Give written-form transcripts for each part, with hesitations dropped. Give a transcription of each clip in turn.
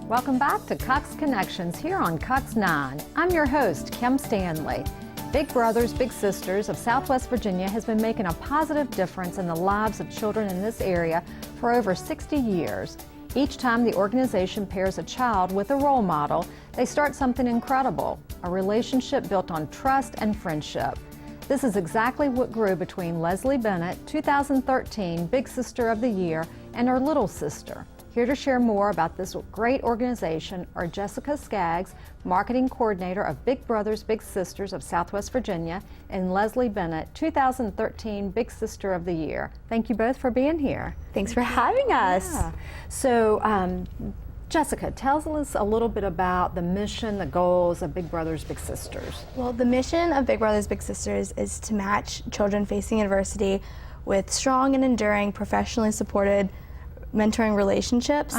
Welcome back to Cox Connections here on Cox 9. I'm your host, Kim Stanley. Big Brothers Big Sisters of Southwest Virginia has been making a positive difference in the lives of children in this area for over 60 years. Each time the organization pairs a child with a role model, they start something incredible, a relationship built on trust and friendship. This is exactly what grew between Leslie Bennett, 2013 Big Sister of the Year, and her little sister. Here to share more about this great organization are Jessica Skaggs, Marketing Coordinator of Big Brothers Big Sisters of Southwest Virginia, and Leslie Bennett, 2013 Big Sister of the Year. Thank you both for being here. Thanks for having us. Yeah. So, Jessica, tell us a little bit about the mission, the goals of Big Brothers Big Sisters. Well, the mission of Big Brothers Big Sisters is to match children facing adversity with strong and enduring, professionally supported mentoring relationships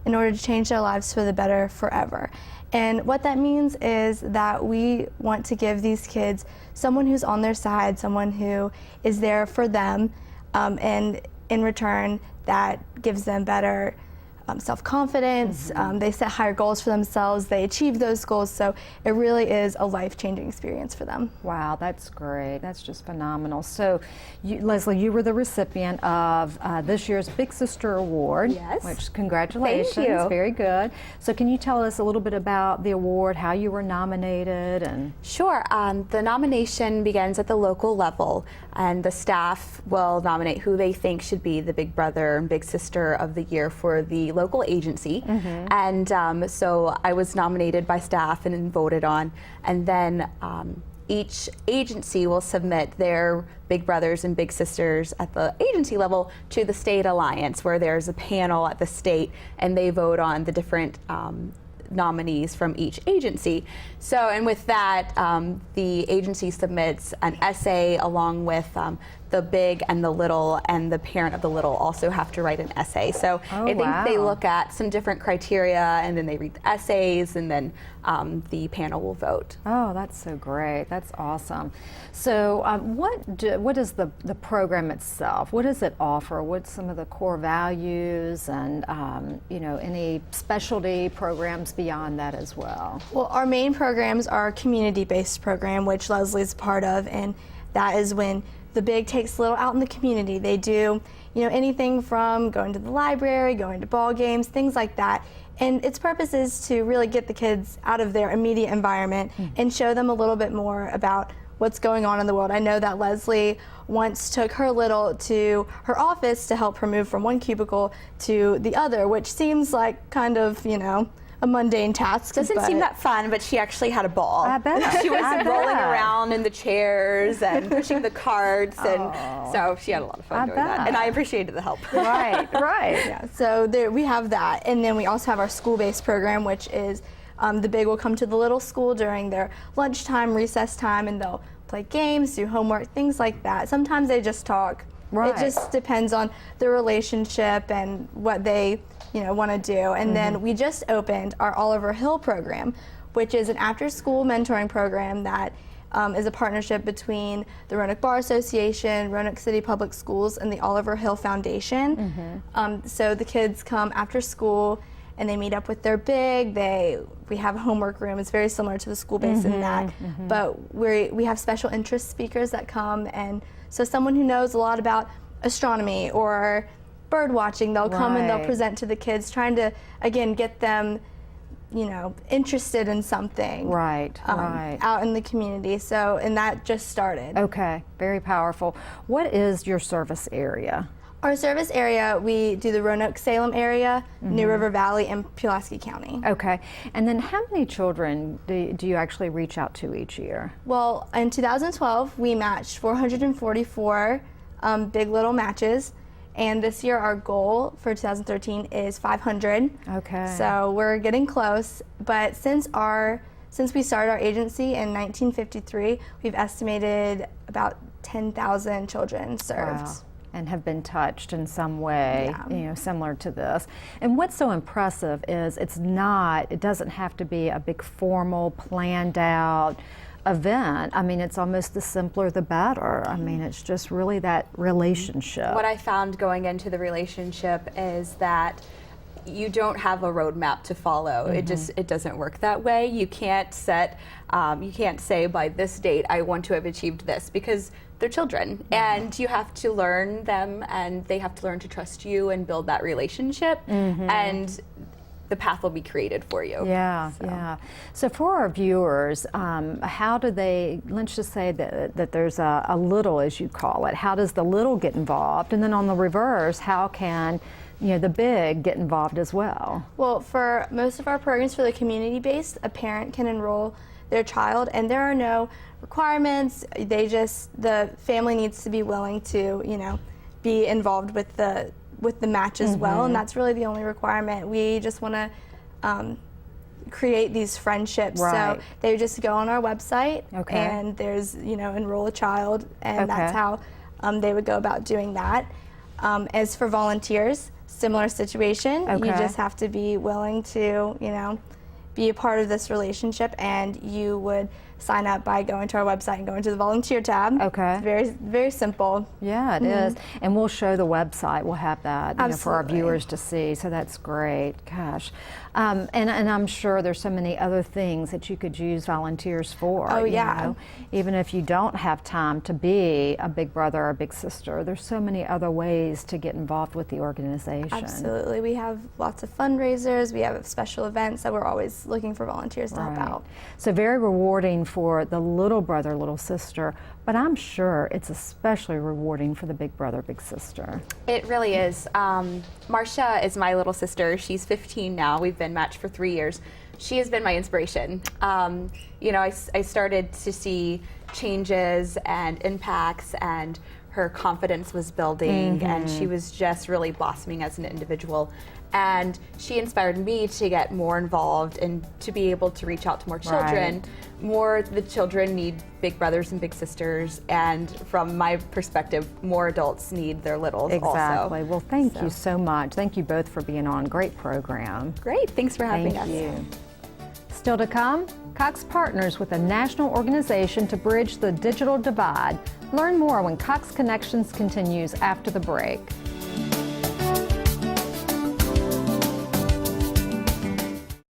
in order to change their lives for the better forever. And what that means is that we want to give these kids someone who's on their side, someone who is there for them, and in return that gives them better self-confidence. They set higher goals for themselves, they achieve those goals, so it really is a life-changing experience for them. Wow, that's great. That's just phenomenal. So, Leslie, you were the recipient of this year's Big Sister Award. Yes. Which, congratulations. Thank you. Very good. So can you tell us a little bit about the award, how you were nominated? And Sure. The nomination begins at the local level, and the staff will nominate who they think should be the Big Brother and Big Sister of the Year for the local agency. And so I was nominated by staff and voted on, and then each agency will submit their Big Brothers and Big Sisters at the agency level to the state alliance, where there's a panel at the state and they vote on the different nominees from each agency. So, and with that, the agency submits an essay along with the big and the little, and the parent of the little also have to write an essay. So I think they look at some different criteria, and then they read the essays, and then the panel will vote. oh, that's so great. That's awesome. So what is the program itself? What does it offer? What's some of the core values, and any specialty programs beyond that as well? Well, our main programs are a community-based program, which Leslie's part of, and that is when the Big takes Little out in the community. They do, anything from going to the library, going to ball games, things like that. And its purpose is to really get the kids out of their immediate environment and show them a little bit more about what's going on in the world. I know that Leslie once took her little to her office to help her move from one cubicle to the other, which seems like kind of, a mundane task. Doesn't seem that fun, but she actually had a ball. I bet. She was rolling around in the chairs and pushing the carts, and so she had a lot of fun doing that. And I appreciated the help. Right. Yeah, so there we have that. And then we also have our school-based program, which is the Big will come to the little school during their lunchtime, recess time, and they'll play games, do homework, things like that. Sometimes they just talk. It just depends on the relationship and what they want to do. And then we just opened our Oliver Hill program, which is an after-school mentoring program that is a partnership between the Roanoke Bar Association, Roanoke City Public Schools, and the Oliver Hill Foundation. So the kids come after school and they meet up with their Big. We have a homework room. It's very similar to the school base in that, but we have special interest speakers that come, and so someone who knows a lot about astronomy or bird watching, they'll come and they'll present to the kids, trying to again get them interested in something out in the community. So, and that just started. Okay, very powerful. What is your service area? Our service area, we do the Roanoke-Salem area, New River Valley, and Pulaski County. Okay, and then how many children do you actually reach out to each year? Well, in 2012, we matched 444 Big Little matches, and this year our goal for 2013 is 500. Okay. So we're getting close, but since we started our agency in 1953, we've estimated about 10,000 children served. Wow. And have been touched in some way, similar to this. And what's so impressive is it doesn't have to be a big formal, planned out event. I mean, it's almost the simpler the better. I mean, it's just really that relationship. What I found going into the relationship is that you don't have a roadmap to follow. It doesn't work that way. You can't set, you can't say by this date I want to have achieved this, because they're children, and you have to learn them, and they have to learn to trust you and build that relationship, and the path will be created for you. Yeah. So for our viewers, how do they, let's just say that there's a little, as you call it, how does the little get involved? And then on the reverse, how can the big get involved as well? Well, for most of our programs, for the community-based, a parent can enroll their child, and there are no requirements. The family needs to be willing to, be involved with the match as well, and that's really the only requirement. We just want to create these friendships. Right. So they just go on our website, Okay. and there's, enroll a child, and that's how they would go about doing that. As for volunteers, similar situation. Okay. You just have to be willing to, be a part of this relationship, and you would sign up by going to our website and going to the volunteer tab. Okay. It's very, very simple. Yeah, it is. And we'll show the website. We'll have that for our Absolutely. viewers to see. So that's great. Gosh. And I'm sure there's so many other things that you could use volunteers for. Oh, yeah. Even if you don't have time to be a big brother or a big sister, there's so many other ways to get involved with the organization. Absolutely. We have lots of fundraisers. We have special events that we're always looking for volunteers to help out. So very rewarding for the little brother, little sister, but I'm sure it's especially rewarding for the big brother, big sister. It really is. Marcia is my little sister. She's 15 now. We've been matched for 3 years. She has been my inspiration. I started to see changes and impacts, and her confidence was building, and she was just really blossoming as an individual. And she inspired me to get more involved and to be able to reach out to more children. The children need big brothers and big sisters, and from my perspective, more adults need their littles also. Exactly. Well, thank you so much. Thank you both for being on. Great program. Great. Thanks for having us. Thank you. Still to come, Cox partners with a national organization to bridge the digital divide. Learn more when Cox Connections continues after the break.